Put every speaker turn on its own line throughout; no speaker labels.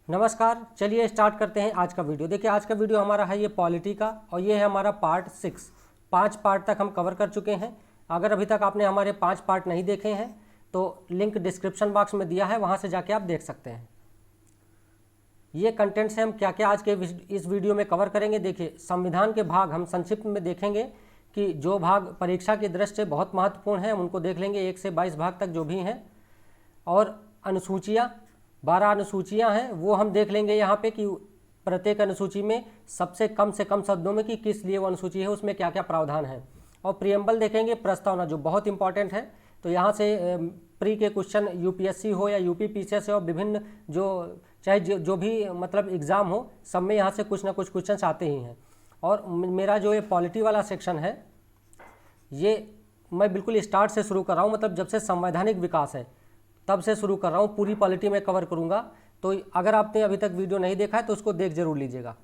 नमस्कार, चलिए स्टार्ट करते हैं आज का वीडियो। देखिए आज का वीडियो हमारा है ये पॉलिटी का और ये है हमारा पार्ट 6। 5 पार्ट तक हम कवर कर चुके हैं। अगर अभी तक आपने हमारे 5 पार्ट नहीं देखे हैं तो लिंक डिस्क्रिप्शन बॉक्स में दिया है, वहाँ से जाके आप देख सकते हैं। ये कंटेंट से हम क्या क्या आज के इस वीडियो में कवर करेंगे। देखिए संविधान के भाग हम संक्षिप्त में देखेंगे कि जो भाग परीक्षा की दृष्टि से बहुत महत्वपूर्ण है उनको देख लेंगे, 1 से 22 भाग तक जो भी हैं। और अनुसूचियाँ 12 अनुसूचियाँ हैं वो हम देख लेंगे यहाँ पे कि प्रत्येक अनुसूची में सबसे कम से कम शब्दों में कि किस लिए वो अनुसूची है, उसमें क्या क्या प्रावधान है। और प्रियम्बल देखेंगे, प्रस्तावना जो बहुत इंपॉर्टेंट है। तो यहाँ से प्री के क्वेश्चन यूपीएससी हो या यूपी पीसीएस हो, विभिन्न जो चाहे जो भी मतलब एग्ज़ाम हो, सब में यहाँ से कुछ ना कुछ क्वेश्चन आते ही हैं। और मेरा जो ये पॉलिटी वाला सेक्शन है ये मैं बिल्कुल स्टार्ट से शुरू कर रहा हूँ, मतलब जब से संवैधानिक विकास है तब से शुरू कर रहा हूँ। पूरी पॉलिटी में कवर करूँगा, तो अगर आपने अभी तक वीडियो नहीं देखा है तो उसको देख जरूर लीजिएगा।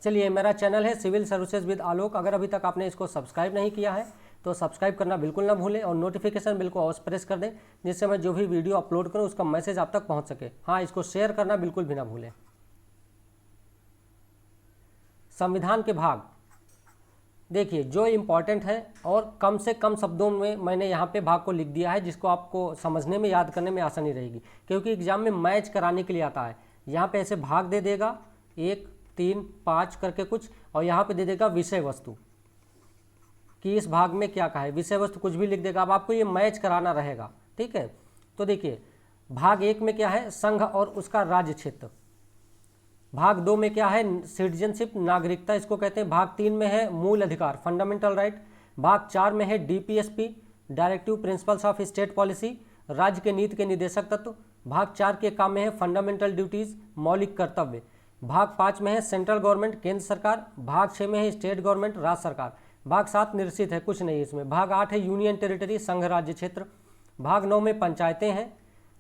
चलिए, मेरा चैनल है सिविल सर्विसेज विद आलोक। अगर अभी तक आपने इसको सब्सक्राइब नहीं किया है तो सब्सक्राइब करना बिल्कुल ना भूलें और नोटिफिकेशन बिल को अवश्य प्रेस कर दें, जिससे मैं जो भी वीडियो अपलोड करूँ उसका मैसेज आप तक पहुँच सके। हाँ, इसको शेयर करना बिल्कुल भी ना भूलें। संविधान के भाग देखिए जो इम्पॉर्टेंट है और कम से कम शब्दों में मैंने यहाँ पे भाग को लिख दिया है, जिसको आपको समझने में याद करने में आसानी रहेगी, क्योंकि एग्जाम में मैच कराने के लिए आता है। यहाँ पे ऐसे भाग दे देगा 1, 3, 5 करके कुछ, और यहाँ पे दे देगा विषय वस्तु कि इस भाग में क्या कहा है, विषय वस्तु कुछ भी लिख देगा। अब आपको ये मैच कराना रहेगा, ठीक है। तो देखिए भाग 1 में क्या है, संघ और उसका राज्य क्षेत्र। भाग 2 में क्या है, सिटीजनशिप नागरिकता इसको कहते हैं। भाग 3 में है मूल अधिकार फंडामेंटल राइट। भाग 4 में है DPSP directive principles of state policy, राज्य के नीति के निर्देशक तत्व। भाग 4 के काम में है फंडामेंटल ड्यूटीज मौलिक कर्तव्य। भाग 5 में है सेंट्रल गवर्नमेंट केंद्र सरकार। भाग 6 में है स्टेट गवर्नमेंट राज्य सरकार। भाग 7 निश्चित है, कुछ नहीं इसमें। भाग 8 है यूनियन टेरिटरी संघ राज्य क्षेत्र। भाग 9 में पंचायतें हैं।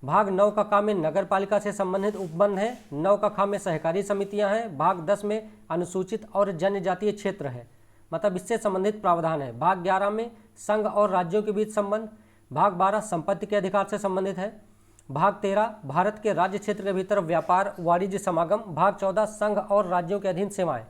भाग 9 का काम में नगर पालिका से संबंधित उपबंध है। 9 का काम में सहकारी समितियां हैं। भाग 10 में अनुसूचित और जनजातीय क्षेत्र है, मतलब इससे संबंधित प्रावधान है। भाग 11 में संघ और राज्यों के बीच संबंध। भाग 12 संपत्ति के अधिकार से संबंधित है। भाग 13 भारत के राज्य क्षेत्र के भीतर व्यापार वाणिज्य समागम। भाग 14 संघ और राज्यों के अधीन सेवाएं।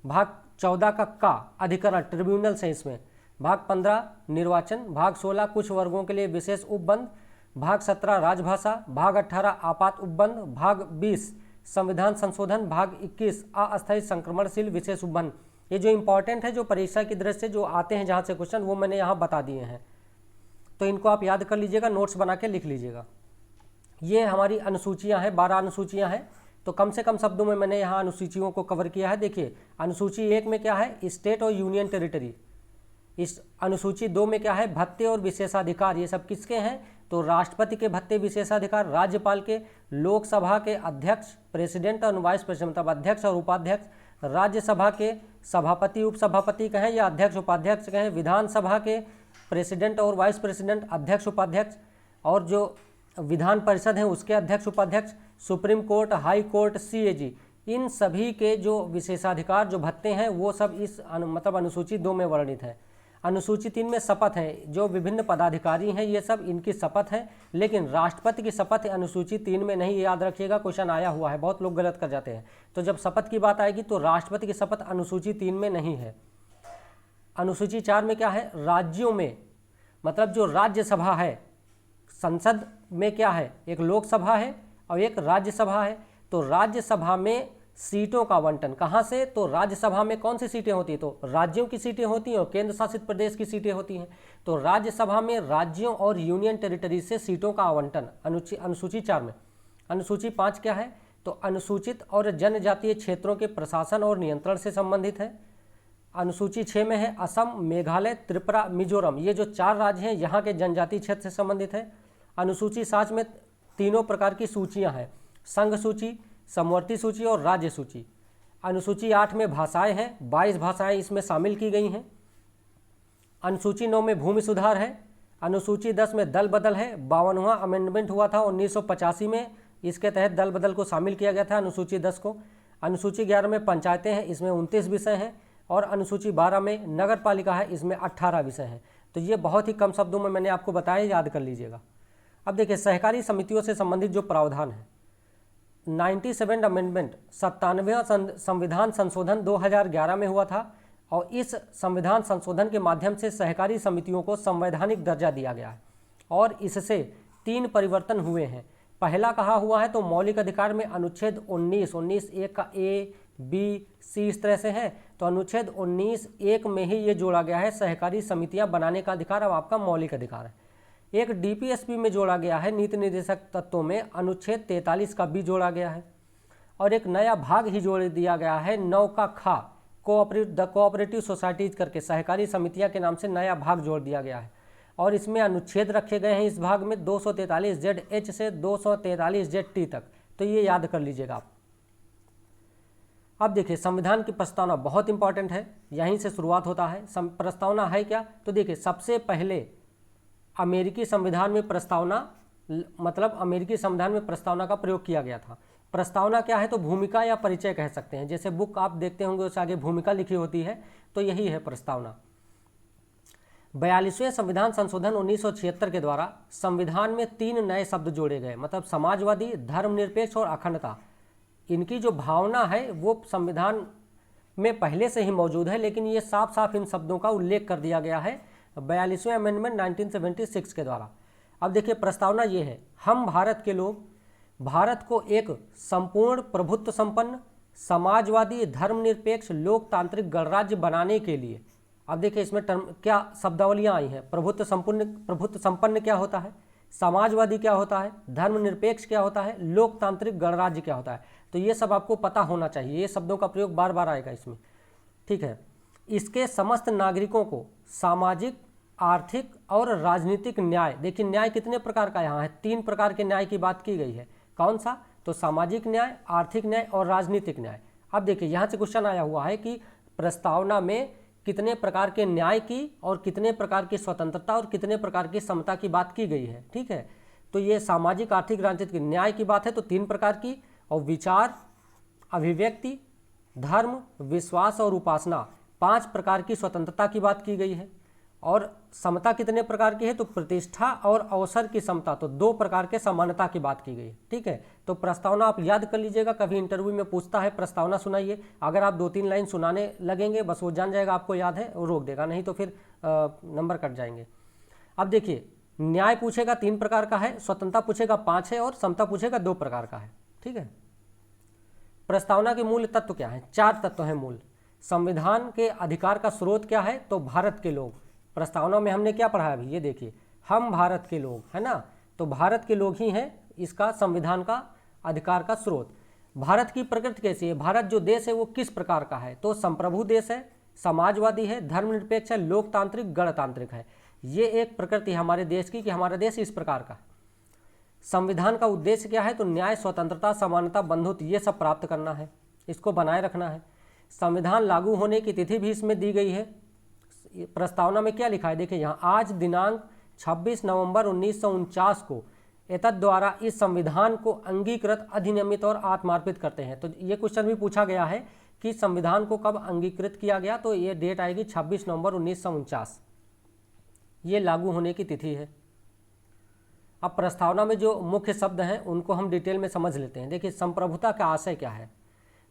भाग 14 का अधिकरण ट्रिब्यूनल से इसमें। भाग 15 निर्वाचन। भाग 16 कुछ वर्गों के लिए विशेष उपबंध। भाग 17 राजभाषा। भाग 18 आपात उपबंध। भाग 20 संविधान संशोधन। भाग 21 अस्थायी संक्रमणशील विशेष उपबंध। ये जो इंपॉर्टेंट है, जो परीक्षा की दृष्टि से जो आते हैं जहाँ से क्वेश्चन, वो मैंने यहाँ बता दिए हैं, तो इनको आप याद कर लीजिएगा, नोट्स बना के लिख लीजिएगा। ये हमारी अनुसूचियाँ हैं, 12 अनुसूचियाँ हैं, तो कम से कम शब्दों में मैंने यहाँ अनुसूचियों को कवर किया है। देखिए अनुसूची 1 में क्या है, स्टेट और यूनियन टेरिटरी। इस अनुसूची 2 में क्या है, भत्ते और विशेषाधिकार। ये सब किसके हैं, तो राष्ट्रपति के भत्ते विशेषाधिकार, राज्यपाल के, लोकसभा के अध्यक्ष प्रेसिडेंट और वाइस प्रेसिडेंट मतलब अध्यक्ष और उपाध्यक्ष, राज्यसभा के सभापति उपसभापति कहें या अध्यक्ष उपाध्यक्ष कहें, विधानसभा के प्रेसिडेंट और वाइस प्रेसिडेंट अध्यक्ष उपाध्यक्ष, और जो विधान परिषद है उसके अध्यक्ष उपाध्यक्ष, supreme court, high court, CAG, इन सभी के जो विशेषाधिकार जो भत्ते हैं वो सब इस मतलब अनुसूची 2 में वर्णित है। अनुसूची 3 में शपथ है, जो विभिन्न पदाधिकारी हैं ये सब इनकी शपथ है, लेकिन राष्ट्रपति की शपथ अनुसूची 3 में नहीं, याद रखिएगा, क्वेश्चन आया हुआ है, बहुत लोग गलत कर जाते हैं। तो जब शपथ की बात आएगी तो राष्ट्रपति की शपथ अनुसूची 3 में नहीं है। अनुसूची 4 में क्या है, राज्यों में मतलब जो राज्यसभा है, संसद में क्या है, एक लोकसभा है और एक राज्यसभा है। तो राज्यसभा में सीटों का आवंटन कहाँ से, तो राज्यसभा में कौन सी सीटें होती हैं, तो राज्यों की सीटें होती हैं और केंद्र शासित प्रदेश की सीटें होती हैं। तो राज्यसभा में राज्यों और यूनियन टेरिटरी से सीटों का आवंटन अनुसूची 4 में। अनुसूची 5 क्या है, तो अनुसूचित और जनजातीय क्षेत्रों के प्रशासन और नियंत्रण से संबंधित है। अनुसूची 6 में है असम, मेघालय, त्रिपुरा, मिजोरम, ये जो 4 राज्य हैं यहाँ के जनजातीय क्षेत्र से संबंधित है। अनुसूची 7 में तीनों प्रकार की सूचियाँ हैं, संघ सूची, समवर्ती सूची और राज्य सूची। अनुसूची 8 में भाषाएं हैं, 22 भाषाएं इसमें शामिल की गई हैं। अनुसूची 9 में भूमि सुधार है। अनुसूची 10 में दल बदल है, 52वां अमेंडमेंट हुआ था 1985 में, इसके तहत दल बदल को शामिल किया गया था अनुसूची 10 को। अनुसूची 11 में पंचायतें हैं, इसमें 29 विषय हैं, और अनुसूची 12 में नगर पालिका है, इसमें 18 विषय हैं। तो ये बहुत ही कम शब्दों में मैंने आपको बताया, याद कर लीजिएगा। अब देखिए सहकारी समितियों से संबंधित जो प्रावधान है, 97 अमेंडमेंट 97वां संविधान संशोधन 2011 में हुआ था और इस संविधान संशोधन के माध्यम से सहकारी समितियों को संवैधानिक दर्जा दिया गया है और इससे 3 परिवर्तन हुए हैं। पहला कहा हुआ है तो मौलिक अधिकार में अनुच्छेद 19 एक का ए बी सी इस तरह से है, तो अनुच्छेद 19(1) में ही ये जोड़ा गया है सहकारी समितियां बनाने का अधिकार अब आपका मौलिक अधिकार है। एक डीपीएसपी में जोड़ा गया है नीति निर्देशक तत्वों में अनुच्छेद 43 का भी जोड़ा गया है और एक नया भाग ही जोड़ दिया गया है 9 का खा कोऑपरेटिव सोसाइटीज करके सहकारी समितियां के नाम से नया भाग जोड़ दिया गया है और इसमें अनुच्छेद रखे गए हैं इस भाग में 243ZH से 243ZT तक, तो ये याद कर लीजिएगा आप। अब देखिए संविधान की प्रस्तावना बहुत इंपॉर्टेंट है, यहीं से शुरुआत होता है। प्रस्तावना है क्या, तो देखिए सबसे पहले अमेरिकी संविधान में प्रस्तावना मतलब अमेरिकी संविधान में प्रस्तावना का प्रयोग किया गया था। प्रस्तावना क्या है तो भूमिका या परिचय कह सकते हैं, जैसे बुक आप देखते होंगे उससे आगे भूमिका लिखी होती है, तो यही है प्रस्तावना। 42वें संविधान संशोधन 1976 के द्वारा संविधान में 3 नए शब्द जोड़े गए, मतलब समाजवादी, धर्मनिरपेक्ष और अखंडता। इनकी जो भावना है वो संविधान में पहले से ही मौजूद है, लेकिन ये साफ साफ इन शब्दों का उल्लेख कर दिया गया है 42वें अमेंडमेंट 1976 के द्वारा। अब देखिए प्रस्तावना ये है, हम भारत के लोग भारत को एक संपूर्ण प्रभुत्व संपन्न समाजवादी धर्मनिरपेक्ष लोकतांत्रिक गणराज्य बनाने के लिए। अब देखिए इसमें टर्म क्या शब्दावलियाँ आई हैं, प्रभुत्व संपन्न क्या होता है, समाजवादी क्या होता है, धर्मनिरपेक्ष क्या होता है, लोकतांत्रिक गणराज्य क्या होता है, तो ये सब आपको पता होना चाहिए। ये शब्दों का प्रयोग बार बार आएगा इसमें, ठीक है। इसके समस्त नागरिकों को सामाजिक, आर्थिक और राजनीतिक न्याय, देखिए न्याय कितने प्रकार का यहाँ है, 3 प्रकार के न्याय की बात की गई है। कौन सा, तो सामाजिक न्याय, आर्थिक न्याय और राजनीतिक न्याय। अब देखिए यहाँ से क्वेश्चन आया हुआ है कि प्रस्तावना में कितने प्रकार के न्याय की और कितने प्रकार की स्वतंत्रता और कितने प्रकार की समता की बात की गई है, ठीक है। तो ये सामाजिक, आर्थिक, राजनीतिक न्याय की बात है तो 3 प्रकार की, और विचार, अभिव्यक्ति, धर्म, विश्वास और उपासना 5 प्रकार की स्वतंत्रता की बात की गई है। और समता कितने प्रकार की है, तो प्रतिष्ठा और अवसर की समता, तो 2 प्रकार के समानता की बात की गई है, ठीक है। तो प्रस्तावना आप याद कर लीजिएगा, कभी इंटरव्यू में पूछता है प्रस्तावना सुनाइए, अगर आप 2-3 लाइन सुनाने लगेंगे बस वो जान जाएगा आपको याद है, वो रोक देगा, नहीं तो फिर नंबर कट जाएंगे। अब देखिए न्याय पूछेगा 3 प्रकार का है, स्वतंत्रता पूछेगा 5 है और समता पूछेगा 2 प्रकार का है, ठीक है। प्रस्तावना के मूल तत्व क्या है, 4 तत्व हैं मूल। संविधान के अधिकार का स्रोत क्या है, तो भारत के लोग। प्रस्तावना में हमने क्या पढ़ा है अभी, ये देखिए, हम भारत के लोग, है ना, तो भारत के लोग ही हैं इसका संविधान का अधिकार का स्रोत। भारत की प्रकृति कैसी है, भारत जो देश है वो किस प्रकार का है, तो संप्रभु देश है, समाजवादी है, धर्मनिरपेक्ष है, लोकतांत्रिक, गणतांत्रिक है। ये एक प्रकृति है हमारे देश की कि हमारा देश इस प्रकार का है। संविधान का उद्देश्य क्या है, तो न्याय, स्वतंत्रता, समानता, बंधुत्व ये सब प्राप्त करना है, इसको बनाए रखना है। संविधान लागू होने की तिथि भी इसमें दी गई है। प्रस्तावना में क्या लिखा है, देखिए यहाँ, आज दिनांक 26 नवंबर 1949 को एतद द्वारा इस संविधान को अंगीकृत, अधिनियमित और आत्मार्पित करते हैं। तो ये क्वेश्चन भी पूछा गया है कि संविधान को कब अंगीकृत किया गया, तो ये डेट आएगी 26 नवंबर 1949, ये लागू होने की तिथि है। अब प्रस्तावना में जो मुख्य शब्द हैं उनको हम डिटेल में समझ लेते हैं। देखिए संप्रभुता का आशय क्या है,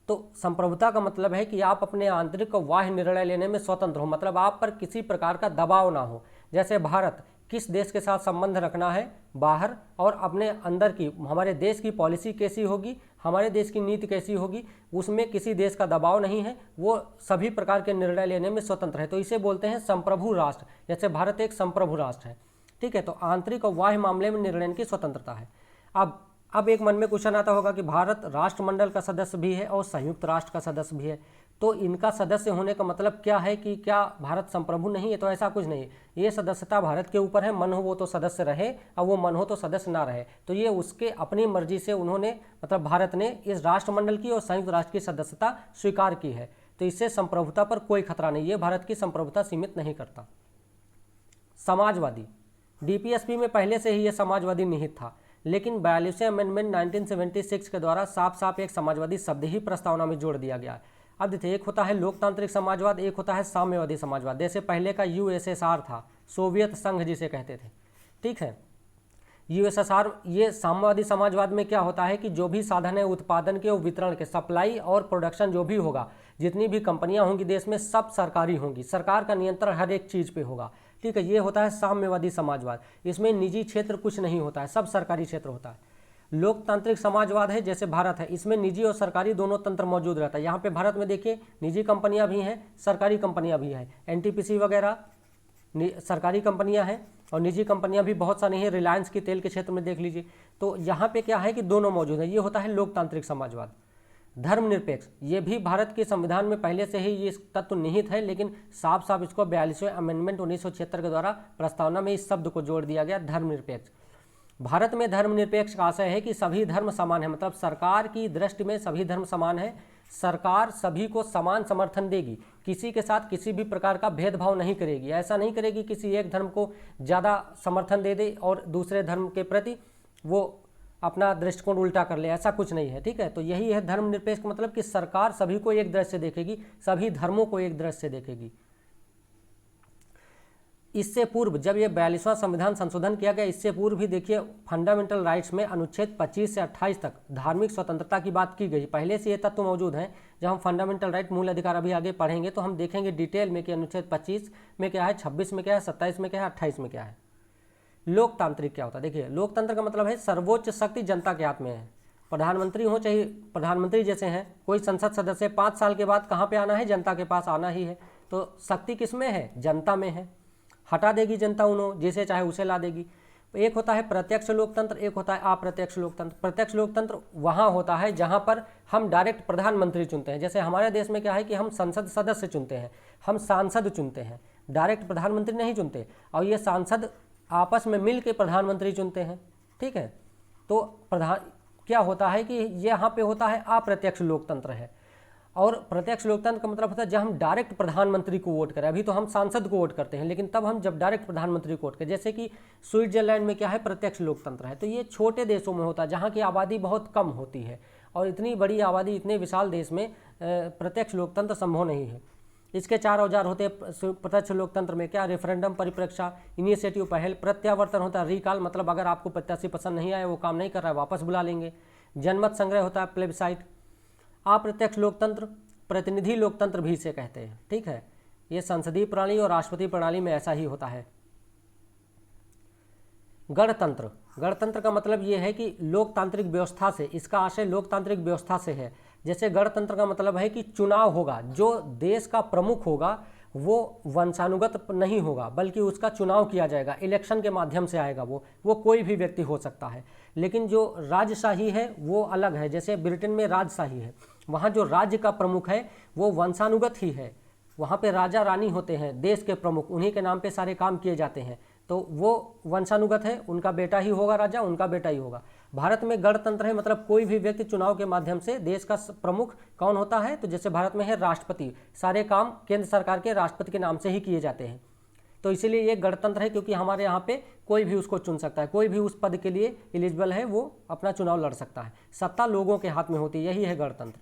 तो संप्रभुता का मतलब है कि आप अपने आंतरिक और बाह्य निर्णय लेने में स्वतंत्र हो, मतलब आप पर किसी प्रकार का दबाव ना हो। जैसे भारत किस देश के साथ संबंध रखना है बाहर, और अपने अंदर की हमारे देश की पॉलिसी कैसी होगी, हमारे देश की नीति कैसी होगी, उसमें किसी देश का दबाव नहीं है, वो सभी प्रकार के निर्णय लेने में स्वतंत्र है, तो इसे बोलते हैं संप्रभु राष्ट्र। जैसे भारत एक संप्रभु राष्ट्र है, ठीक है। तो आंतरिक और बाह्य मामले में निर्णय की स्वतंत्रता है। अब एक मन में क्वेश्चन आता होगा कि भारत राष्ट्रमंडल का सदस्य भी है और संयुक्त राष्ट्र का सदस्य भी है, तो इनका सदस्य होने का मतलब क्या है कि क्या भारत संप्रभु नहीं है, तो ऐसा कुछ नहीं है। ये सदस्यता भारत के ऊपर है, मन हो वो तो सदस्य रहे और वो मन हो तो सदस्य ना रहे, तो ये उसके अपनी मर्जी से उन्होंने, मतलब भारत ने इस राष्ट्रमंडल की और संयुक्त राष्ट्र की सदस्यता स्वीकार की है, तो इससे संप्रभुता पर कोई खतरा नहीं है, भारत की संप्रभुता सीमित नहीं करता। समाजवादी, डीपीएसपी में पहले से ही ये समाजवादी निहित था, लेकिन 42वें अमेंडमेंट 1976 के द्वारा साफ साफ एक समाजवादी शब्द ही प्रस्तावना में जोड़ दिया गया है। अब देखिए, एक होता है लोकतांत्रिक समाजवाद, एक होता है साम्यवादी समाजवाद। जैसे पहले का यूएसएसआर था, सोवियत संघ जिसे कहते थे, ठीक है। यूएसएसआर, ये साम्यवादी समाजवाद में क्या होता है कि जो भी साधन है उत्पादन के और वितरण के, सप्लाई और प्रोडक्शन जो भी होगा, जितनी भी कंपनियां होंगी देश में सब सरकारी होंगी, सरकार का नियंत्रण हर एक चीज़ पे होगा। ठीक है, ये होता है साम्यवादी समाजवाद। इसमें निजी क्षेत्र कुछ नहीं होता है, सब सरकारी क्षेत्र होता है। लोकतांत्रिक समाजवाद है जैसे भारत है, इसमें निजी और सरकारी दोनों तंत्र मौजूद रहता है। यहाँ पे भारत में देखिए निजी कंपनियाँ भी हैं, सरकारी कंपनियाँ भी हैं, एनटीपीसी वगैरह सरकारी कंपनियां हैं और निजी कंपनियां भी बहुत सारी हैं, रिलायंस की तेल के क्षेत्र में देख लीजिए। तो यहाँ पे क्या है कि दोनों मौजूद हैं, ये होता है लोकतांत्रिक समाजवाद। धर्मनिरपेक्ष, ये भी भारत के संविधान में पहले से ही ये तत्व निहित है, लेकिन साफ साफ इसको 42वें अमेंडमेंट 1976 के द्वारा प्रस्तावना में इस शब्द को जोड़ दिया गया, धर्मनिरपेक्ष। भारत में धर्मनिरपेक्ष का आशय है कि सभी धर्म समान है, मतलब सरकार की दृष्टि में सभी धर्म समान है, सरकार सभी को समान समर्थन देगी, किसी के साथ किसी भी प्रकार का भेदभाव नहीं करेगी। ऐसा नहीं करेगी किसी एक धर्म को ज़्यादा समर्थन दे दे और दूसरे धर्म के प्रति वो अपना दृष्टिकोण उल्टा कर ले, ऐसा कुछ नहीं है। ठीक है, तो यही है धर्मनिरपेक्ष का मतलब कि सरकार सभी को एक दृष्टि से देखेगी, सभी धर्मों को एक दृष्टि से देखेगी। इससे पूर्व जब ये 42वां संविधान संशोधन किया गया, इससे पूर्व भी देखिए फंडामेंटल राइट्स में अनुच्छेद 25 से 28 तक धार्मिक स्वतंत्रता की बात की गई। पहले से ये तत्व मौजूद हैं। जब हम फंडामेंटल राइट मूल अधिकार अभी आगे पढ़ेंगे तो हम देखेंगे डिटेल में कि अनुच्छेद 25 में क्या है, 26 में क्या है, 27 में क्या है, 28 में क्या है। लोकतांत्रिक क्या होता है, देखिए लोकतंत्र का मतलब है सर्वोच्च शक्ति जनता के हाथ में है। प्रधानमंत्री हो चाहे प्रधानमंत्री जैसे हैं, कोई संसद सदस्य 5 साल के बाद कहाँ पे आना है, जनता के पास आना ही है। तो शक्ति किस में है, जनता में है। हटा देगी जनता उन्होंने जिसे चाहे उसे ला देगी। एक होता है प्रत्यक्ष लोकतंत्र, एक होता है अप्रत्यक्ष लोकतंत्र। प्रत्यक्ष लोकतंत्र वहाँ होता है जहाँ पर हम डायरेक्ट प्रधानमंत्री चुनते हैं। जैसे हमारे देश में क्या है कि हम संसद सदस्य चुनते हैं, हम सांसद चुनते हैं, डायरेक्ट प्रधानमंत्री नहीं चुनते। और ये सांसद आपस में मिल के प्रधानमंत्री चुनते हैं। ठीक है, तो क्या होता है कि यहाँ पे होता है अप्रत्यक्ष लोकतंत्र है। और प्रत्यक्ष लोकतंत्र का मतलब होता है जब हम डायरेक्ट प्रधानमंत्री को वोट करें। अभी तो हम सांसद को वोट करते हैं, लेकिन तब हम जब डायरेक्ट प्रधानमंत्री को वोट करें, जैसे कि स्विट्जरलैंड में क्या है, प्रत्यक्ष लोकतंत्र है। तो ये छोटे देशों में होता है जहाँ की आबादी बहुत कम होती है, और इतनी बड़ी आबादी इतने विशाल देश में प्रत्यक्ष लोकतंत्र संभव नहीं है। इसके 4 औजार होते हैं प्रत्यक्ष लोकतंत्र में, क्या, रेफरेंडम, परिप्रेक्षा, इनिशिएटिव, पहल। प्रत्यावर्तन होता है, रिकॉल, मतलब अगर आपको प्रत्याशी पसंद नहीं आए, वो काम नहीं कर रहा है, वापस बुला लेंगे। जनमत संग्रह होता है, प्लेबसाइट। अप्रत्यक्ष लोकतंत्र प्रतिनिधि लोकतंत्र भी इसे कहते हैं। ठीक है, ये संसदीय प्रणाली और राष्ट्रपति प्रणाली में ऐसा ही होता है। गणतंत्र, गणतंत्र का मतलब ये है कि लोकतांत्रिक व्यवस्था से, इसका आशय लोकतांत्रिक व्यवस्था से है। जैसे गणतंत्र का मतलब है कि चुनाव होगा, जो देश का प्रमुख होगा वो वंशानुगत नहीं होगा, बल्कि उसका चुनाव किया जाएगा, इलेक्शन के माध्यम से आएगा। वो कोई भी व्यक्ति हो सकता है। लेकिन जो राजशाही है वो अलग है। जैसे ब्रिटेन में राजशाही है, वहाँ जो राज्य का प्रमुख है वो वंशानुगत ही है। वहाँ पे राजा रानी होते हैं, देश के प्रमुख, उन्हीं के नाम पे सारे काम किए जाते हैं, तो वो वंशानुगत है, उनका बेटा ही होगा राजा, उनका बेटा ही होगा। भारत में गणतंत्र है, मतलब कोई भी व्यक्ति चुनाव के माध्यम से देश का प्रमुख कौन होता है, तो जैसे भारत में है राष्ट्रपति, सारे काम केंद्र सरकार के राष्ट्रपति के नाम से ही किए जाते हैं। तो इसीलिए ये गणतंत्र है, क्योंकि हमारे यहाँ पे कोई भी उसको चुन सकता है, कोई भी उस पद के लिए एलिजिबल है, वो अपना चुनाव लड़ सकता है। सत्ता लोगों के हाथ में होती है, यही है गणतंत्र।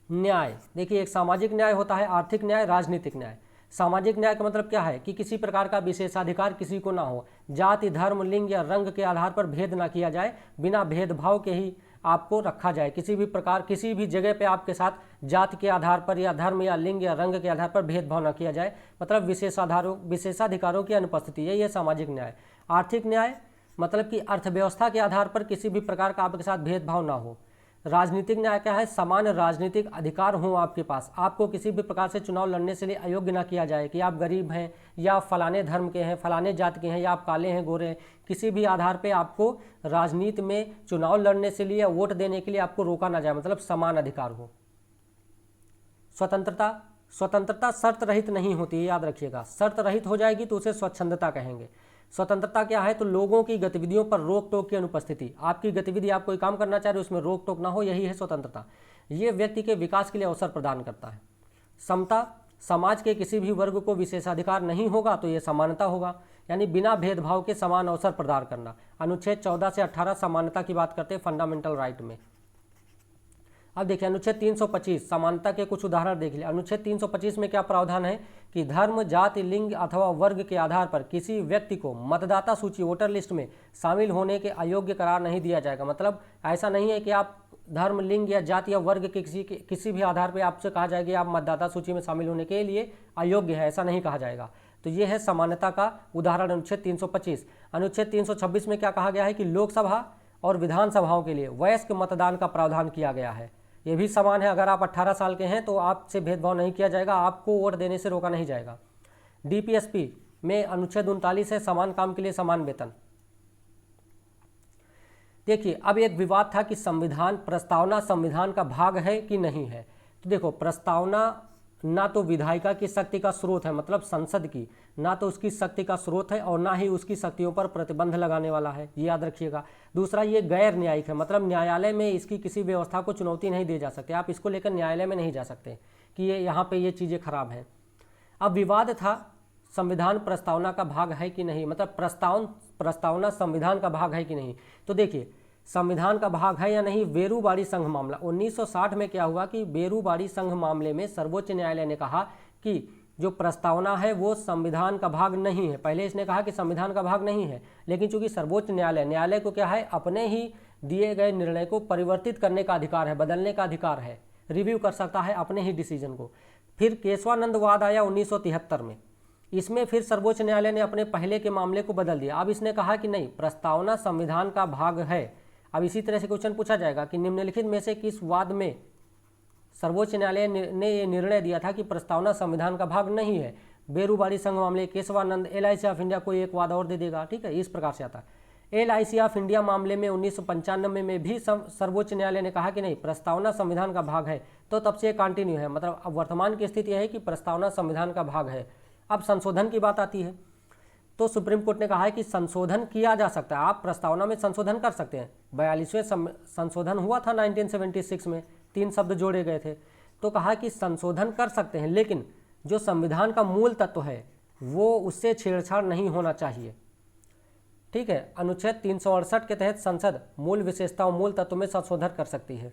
न्याय, देखिए एक सामाजिक न्याय होता है, आर्थिक न्याय, राजनीतिक न्याय। सामाजिक न्याय का मतलब क्या है कि किसी प्रकार का विशेषाधिकार किसी को ना हो, जाति, धर्म, लिंग या रंग के आधार पर भेद ना किया जाए, बिना भेदभाव के ही आपको रखा जाए। किसी भी प्रकार किसी भी जगह पे आपके साथ जाति के आधार पर या धर्म या लिंग या रंग के आधार पर भेदभाव ना किया जाए, मतलब विशेषाधिकारों की अनुपस्थिति, यही है सामाजिक न्याय। आर्थिक न्याय मतलब कि अर्थव्यवस्था के आधार पर किसी भी प्रकार का आपके साथ भेदभाव ना हो। राजनीतिक न्याय क्या है, समान राजनीतिक अधिकार हो आपके पास, आपको किसी भी प्रकार से चुनाव लड़ने से लिए अयोग्य ना किया जाए कि आप गरीब हैं या फलाने धर्म के हैं, फलाने जाति के हैं, या आप काले हैं, गोरे हैं, किसी भी आधार पे आपको राजनीति में चुनाव लड़ने से लिए या वोट देने के लिए आपको रोका ना जाए, मतलब समान अधिकार हो। स्वतंत्रता, स्वतंत्रता शर्त रहित नहीं होती है, याद रखिएगा। शर्त रहित हो जाएगी तो उसे स्वच्छंदता कहेंगे। स्वतंत्रता क्या है, तो लोगों की गतिविधियों पर रोक टोक की अनुपस्थिति। आपकी गतिविधि, आप कोई काम करना चाह रहे हो, उसमें रोक टोक ना हो, यही है स्वतंत्रता। ये व्यक्ति के विकास के लिए अवसर प्रदान करता है। समता, समाज के किसी भी वर्ग को विशेषाधिकार नहीं होगा तो ये समानता होगा, यानी बिना भेदभाव के समान अवसर प्रदान करना। अनुच्छेद 14 से 18 समानता की बात करते हैं फंडामेंटल राइट में। अब देखिए अनुच्छेद 325 समानता के कुछ उदाहरण देख लिया। अनुच्छेद 325 में क्या प्रावधान है कि धर्म, जाति, लिंग अथवा वर्ग के आधार पर किसी व्यक्ति को मतदाता सूची वोटर लिस्ट में शामिल होने के अयोग्य करार नहीं दिया जाएगा। मतलब ऐसा नहीं है कि आप धर्म, लिंग या जाति या वर्ग के किसी भी आधार पर आपसे कहा जाएगा कि आप मतदाता सूची में शामिल होने के लिए अयोग्य है, ऐसा नहीं कहा जाएगा। तो ये है समानता का उदाहरण अनुच्छेद 325। अनुच्छेद 326 में क्या कहा गया है कि लोकसभा और विधानसभाओं के लिए वयस्क मतदान का प्रावधान किया गया है। ये भी समान है, अगर आप 18 साल के हैं तो आपसे भेदभाव नहीं किया जाएगा, आपको वोट देने से रोका नहीं जाएगा। डीपीएसपी में अनुच्छेद 39 है, समान काम के लिए समान वेतन। देखिए अब एक विवाद था कि संविधान प्रस्तावना संविधान का भाग है कि नहीं है। तो देखो प्रस्तावना ना तो विधायिका की शक्ति का स्रोत है, मतलब संसद की, ना तो उसकी शक्ति का स्रोत है और ना ही उसकी शक्तियों पर प्रतिबंध लगाने वाला है, ये याद रखिएगा। दूसरा ये गैर न्यायिक है, मतलब न्यायालय में इसकी किसी व्यवस्था को चुनौती नहीं दी जा सकती, आप इसको लेकर न्यायालय में नहीं जा सकते कि ये यहाँ पे ये चीज़ें खराब हैं। अब विवाद था संविधान प्रस्तावना का भाग है कि नहीं, मतलब प्रस्तावना संविधान का भाग है कि नहीं। तो देखिए संविधान का भाग है या नहीं, बेरूबाड़ी संघ मामला 1960 में क्या हुआ कि बेरूबाड़ी संघ मामले में सर्वोच्च न्यायालय ने कहा कि जो प्रस्तावना है वो संविधान का भाग नहीं है। पहले इसने कहा कि संविधान का भाग नहीं है, लेकिन चूंकि सर्वोच्च न्यायालय को क्या है, अपने ही दिए गए निर्णय को परिवर्तित करने का अधिकार है, बदलने का अधिकार है, रिव्यू कर सकता है अपने ही डिसीजन को। फिर केशवानंद वाद आया 1973 में, इसमें फिर सर्वोच्च न्यायालय ने अपने पहले के मामले को बदल दिया। अब इसने कहा कि नहीं, प्रस्तावना संविधान का भाग है। अब इसी तरह से क्वेश्चन पूछा जाएगा कि निम्नलिखित में से किस वाद में सर्वोच्च न्यायालय ने ये निर्णय दिया था कि प्रस्तावना संविधान का भाग नहीं है। बेरूबाड़ी संघ मामले, केशवानंद, LIC ऑफ इंडिया, कोई एक वाद और दे देगा, ठीक है, इस प्रकार से आता है। LIC ऑफ इंडिया मामले में 1995 में भी सर्वोच्च न्यायालय ने कहा कि नहीं, प्रस्तावना संविधान का भाग है। तो तब से कंटिन्यू है, मतलब अब वर्तमान की स्थिति है कि प्रस्तावना संविधान का भाग है। अब संशोधन की बात आती है, तो सुप्रीम कोर्ट ने कहा है कि संशोधन किया जा सकता है, आप प्रस्तावना में संशोधन कर सकते हैं। 42वें संशोधन हुआ था 1976 में, 3 शब्द जोड़े गए थे, तो कहा कि संशोधन कर सकते हैं, लेकिन जो संविधान का मूल तत्व है वो उससे छेड़छाड़ नहीं होना चाहिए, ठीक है। अनुच्छेद 368 के तहत संसद मूल विशेषताओं, मूल तत्व में संशोधन कर सकती है।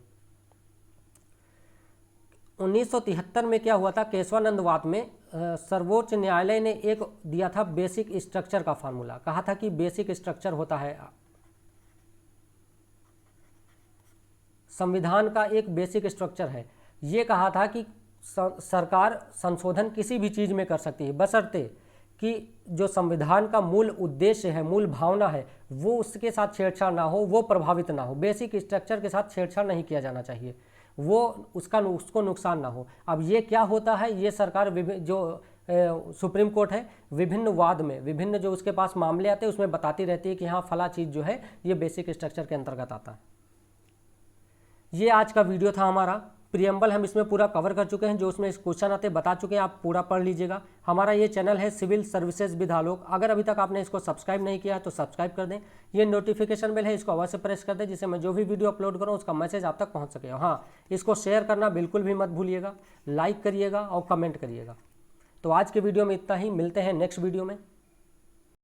1973 में क्या हुआ था, केशवानंद वाद में सर्वोच्च न्यायालय ने एक दिया था बेसिक स्ट्रक्चर का फार्मूला। कहा था कि बेसिक स्ट्रक्चर होता है संविधान का, एक बेसिक स्ट्रक्चर है। ये कहा था कि सरकार संशोधन किसी भी चीज़ में कर सकती है, बशर्ते कि जो संविधान का मूल उद्देश्य है, मूल भावना है, वो उसके साथ छेड़छाड़ ना हो, वो प्रभावित ना हो। बेसिक स्ट्रक्चर के साथ छेड़छाड़ नहीं किया जाना चाहिए, वो उसको नुकसान ना हो। अब ये क्या होता है, ये सरकार जो सुप्रीम कोर्ट है विभिन्न वाद में, विभिन्न जो उसके पास मामले आते हैं उसमें बताती रहती है कि हाँ फला चीज़ जो है ये बेसिक स्ट्रक्चर के अंतर्गत आता है। ये आज का वीडियो था हमारा। प्रियम्बल हम इसमें पूरा कवर कर चुके हैं, जो उसमें क्वेश्चन आते बता चुके हैं, आप पूरा पढ़ लीजिएगा। हमारा ये चैनल है सिविल सर्विसेज विद आलोक, अगर अभी तक आपने इसको सब्सक्राइब नहीं किया है तो सब्सक्राइब कर दें। ये नोटिफिकेशन बेल है, इसको अवश्य प्रेस कर दें, जिससे मैं जो भी वीडियो अपलोड करूँ उसका मैसेज आप तक पहुँच सके। हाँ, इसको शेयर करना बिल्कुल भी मत भूलिएगा, लाइक करिएगा और कमेंट करिएगा। तो आज के वीडियो में इतना ही, मिलते हैं नेक्स्ट वीडियो में।